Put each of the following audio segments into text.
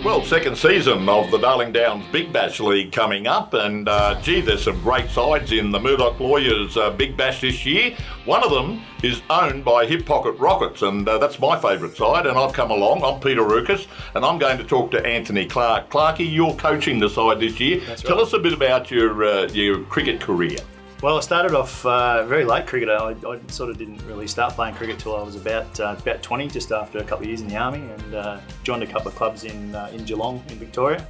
Well, second season of the Darling Downs Big Bash League coming up, and there's some great sides in the Murdoch Lawyers Big Bash this year. One of them is owned by Hip Pocket Rockets, and that's my favourite side, and I've come along. I'm Peter Rukas, and I'm going to talk to Anthony Clark. Clarkie, you're coaching the side this year. That's right. Tell us a bit about your cricket career. Well, I started off very late cricketer. I sort of didn't really start playing cricket till I was about 20, just after a couple of years in the army, and joined a couple of clubs in Geelong in Victoria,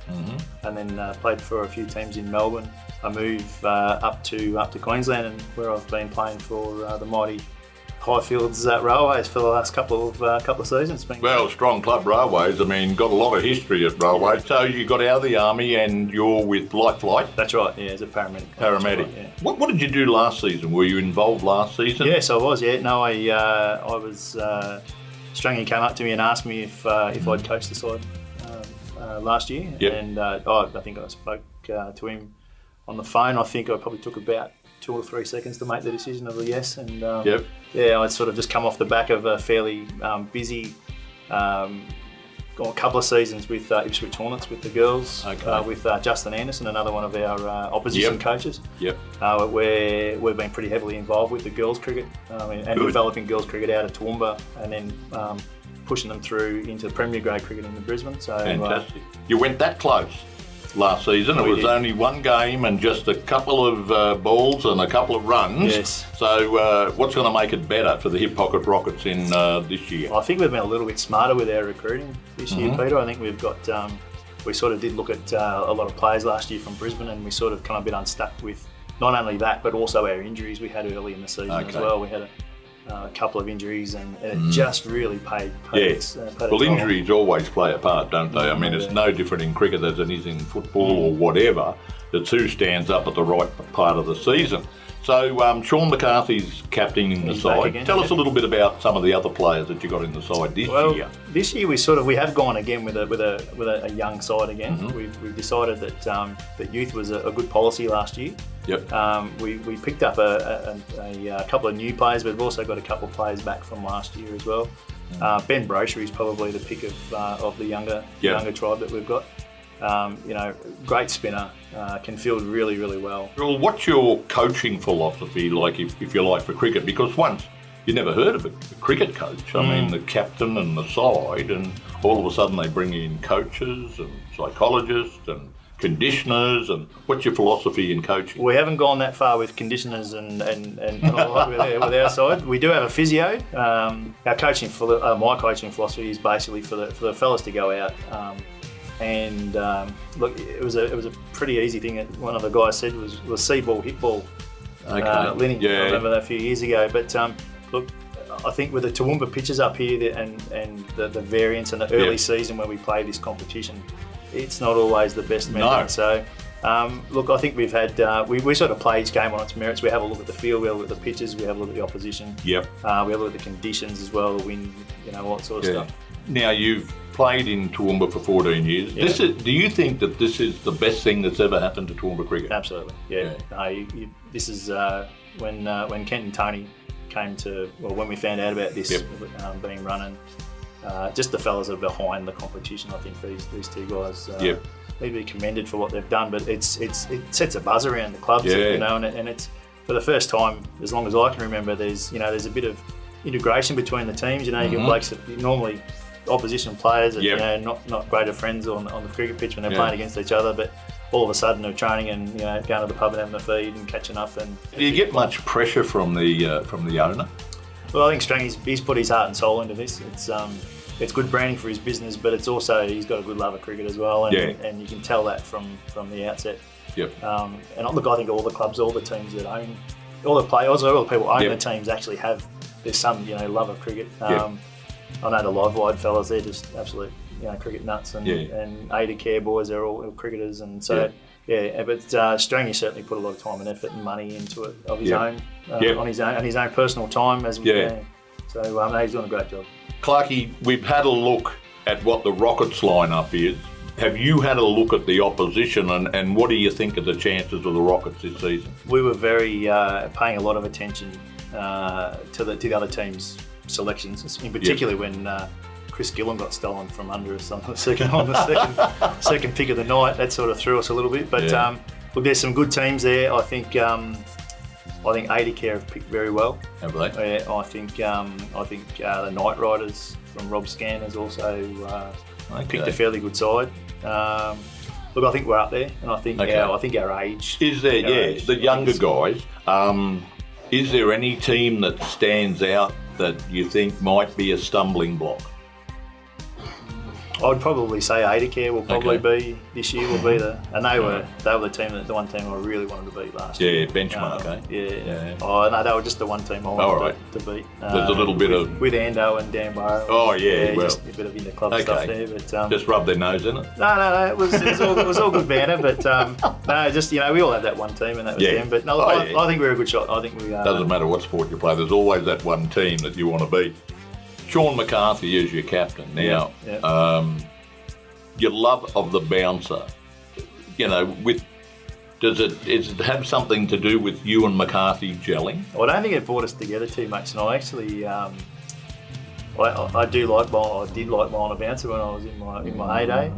and then played for a few teams in Melbourne. I moved up to Queensland, and where I've been playing for the mighty Highfields Railways for the last couple of seasons. Well, strong club, Railways. I mean, got a lot of history at Railways. So you got out of the army and you're with Light Flight. That's right. Yeah, as a paramedic. Paramedic. Right, yeah. What did you do last season? Were you involved last season? Yes, I was. Yeah. No, I was. Strangy came up to me and asked me if I'd coached the side last year, and I think I spoke to him on the phone. I think I probably took about 2 or 3 seconds to make the decision of a yes, and I'd sort of just come off the back of a fairly busy couple of seasons with Ipswich Hornets with the girls, with Justin Anderson, another one of our opposition coaches. Where we've been pretty heavily involved with the girls cricket and developing girls cricket out of Toowoomba, and then pushing them through into Premier Grade cricket in Brisbane. So fantastic. You went that close last season. It was only one game and just a couple of balls and a couple of runs. Yes. So what's going to make it better for the Hip Pocket Rockets in this year? I think we've been a little bit smarter with our recruiting this year, Peter. I think we've got, we sort of did look at a lot of players last year from Brisbane, and we sort of kind of been unstuck with not only that, but also our injuries we had early in the season as well. We had a couple of injuries, and it just really paid well, injuries always play a part, don't they? I mean, it's no different in cricket as it is in football or whatever. The two stands up at the right part of the season. So Sean McCarthy's captaining the side. Tell us a little bit about some of the other players that you got in the side this year. This year we have gone again with a young side again. We've decided that youth was a good policy last year. We picked up a couple of new players, but we've also got a couple of players back from last year as well. Ben Brocher is probably the pick of the younger tribe that we've got. Great spinner, can field really, really well. Well, what's your coaching philosophy like, if you like, for cricket? Because once you never heard of a cricket coach. I mean, the captain and the side, and all of a sudden they bring in coaches and psychologists and conditioners. And what's your philosophy in coaching? We haven't gone that far with conditioners and all that with our side. We do have a physio. My coaching philosophy is basically for the fellas to go out. Look, it was a pretty easy thing. One of the guys said was see ball, hit ball. Linny, I remember that a few years ago. But look, I think with the Toowoomba pitches up here and the variance and the early season where we play this competition, it's not always the best method. No. So, look, I think we've had we sort of play each game on its merits. We have a look at the field, we have a look at the pitches, we have a look at the opposition. We have a look at the conditions as well, the wind, all that sort of stuff. Now, you've played in Toowoomba for 14 years. Do you think that this is the best thing that's ever happened to Toowoomba cricket? Absolutely, this is when Kent and Tony came to, when we found out about this being run, and just the fellas that are behind the competition. I think these two guys need to be commended for what they've done, but it sets a buzz around the clubs, and it's for the first time, as long as I can remember, there's a bit of integration between the teams. You get blokes that normally opposition players and not great of friends on the cricket pitch when they're playing against each other, but all of a sudden they're training and going to the pub and having a feed and catching up. And do you get much pressure from the owner? Well, I think Strang, he's put his heart and soul into this. It's good branding for his business, but it's also, he's got a good love of cricket as well, and you can tell that from the outset. And look, I think all the clubs, all the teams that own, all the players, all the people own the teams actually have, there's some love of cricket. I know the Live Wide fellas, they're just absolute cricket nuts, and Ada Care boys, they're all cricketers, and so but Strangy certainly put a lot of time and effort and money into it of his own, on his own personal time as so he's doing a great job. Clarkie, we've had a look at what the Rockets lineup is. Have you had a look at the opposition, and what do you think of the chances of the Rockets this season? We were very paying a lot of attention to the other teams' selections, in particular when Chris Gillen got stolen from under us on the second pick of the night. That sort of threw us a little bit. But look, there's some good teams there. I think ADCare have picked very well. Have they? I think the Night Riders from Rob Scan has also picked a fairly good side. Look, I think we're up there, and I think our age is there. The younger guys. Is there any team that stands out that you think might be a stumbling block? I'd probably say ADCare will probably be this year. Will be and they were the one team I really wanted to beat last year. Yeah, benchmark, eh? Yeah. Oh no, they were just the one team I wanted to beat. There's a little bit with Ando and Dan Barrow. Oh yeah, well, just a bit of inter-club stuff there, but just rub their nose in it. No, it was all good banter, but no, just we all had that one team, and that was them. But no, I think we're a good shot. I think we doesn't matter what sport you play. There's always that one team that you want to beat. Sean McCarthy is your captain now. Your love of the bouncer, does it have something to do with you and McCarthy gelling? Well, I don't think it brought us together too much, and I actually I did like bowling a bouncer when I was in my heyday,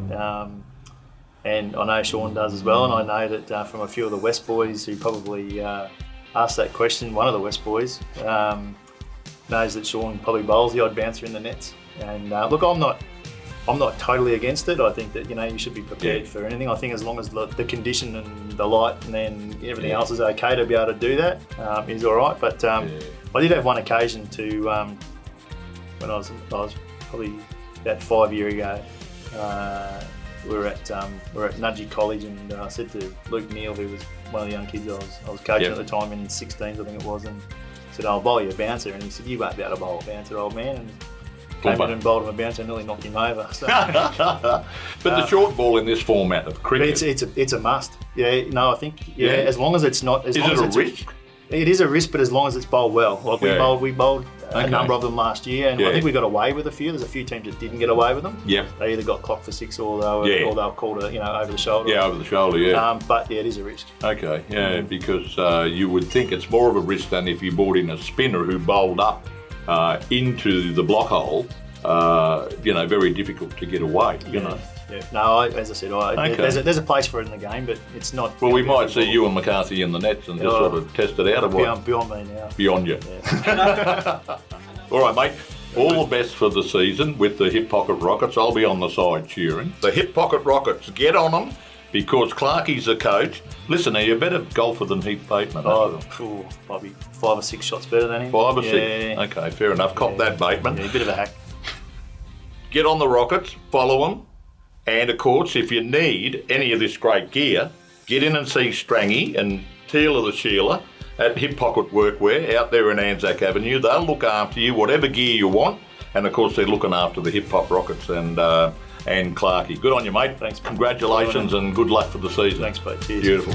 and I know Sean does as well, and I know that from a few of the West boys who probably asked that question, one of the West boys knows that Sean probably bowls the odd bouncer in the nets. And look, I'm not totally against it. I think that you should be prepared for anything. I think as long as the condition and the light and then everything else is okay to be able to do that is all right. But I did have one occasion to when I was probably about 5 years ago. We were at Nudgee College, and I said to Luke Neal, who was one of the young kids I was coaching at the time in his 16s, I think it was, and said, I'll bowl you a bouncer. And he said, you won't be able to bowl a bouncer, old man. And came in and bowled him a bouncer and nearly knocked him over. So. But the short ball in this format of cricket, it's a must. Yeah, no, I think as long as it's not. Is it a risk? It is a risk, but as long as it's bowled well. Like we bowled a number of them last year, and I think we got away with a few. There's a few teams that didn't get away with them. Yeah, they either got clocked for 6 or they were called over the shoulder. Yeah, over the shoulder. Yeah. But it is a risk. Okay. Yeah, because you would think it's more of a risk than if you brought in a spinner who bowled up into the block hole. Very difficult to get away. Yeah. No, as I said, there's a place for it in the game, but it's not. Well, we might see you and McCarthy in the nets and just sort of test it out of what? Beyond me now. Beyond you. Yeah. All right, mate. All the best for the season with the Hip Pocket Rockets. I'll be on the side cheering. The Hip Pocket Rockets, get on them because Clarkie's the coach. Listen, are you a better golfer than Heath Bateman? Probably 5 or 6 shots better than him. 5 or 6? Okay, fair enough. Cop that, Bateman. Yeah, a bit of a hack. Get on the Rockets, follow them. And of course, if you need any of this great gear, get in and see Strangy and Teal of the Sheila at Hip Pocket Workwear out there in Anzac Avenue. They'll look after you, whatever gear you want. And of course, they're looking after the Hip Hop Rockets and Clarkie. Good on you, mate. Thanks. Congratulations and good luck for the season. Thanks, mate. Cheers. Beautiful.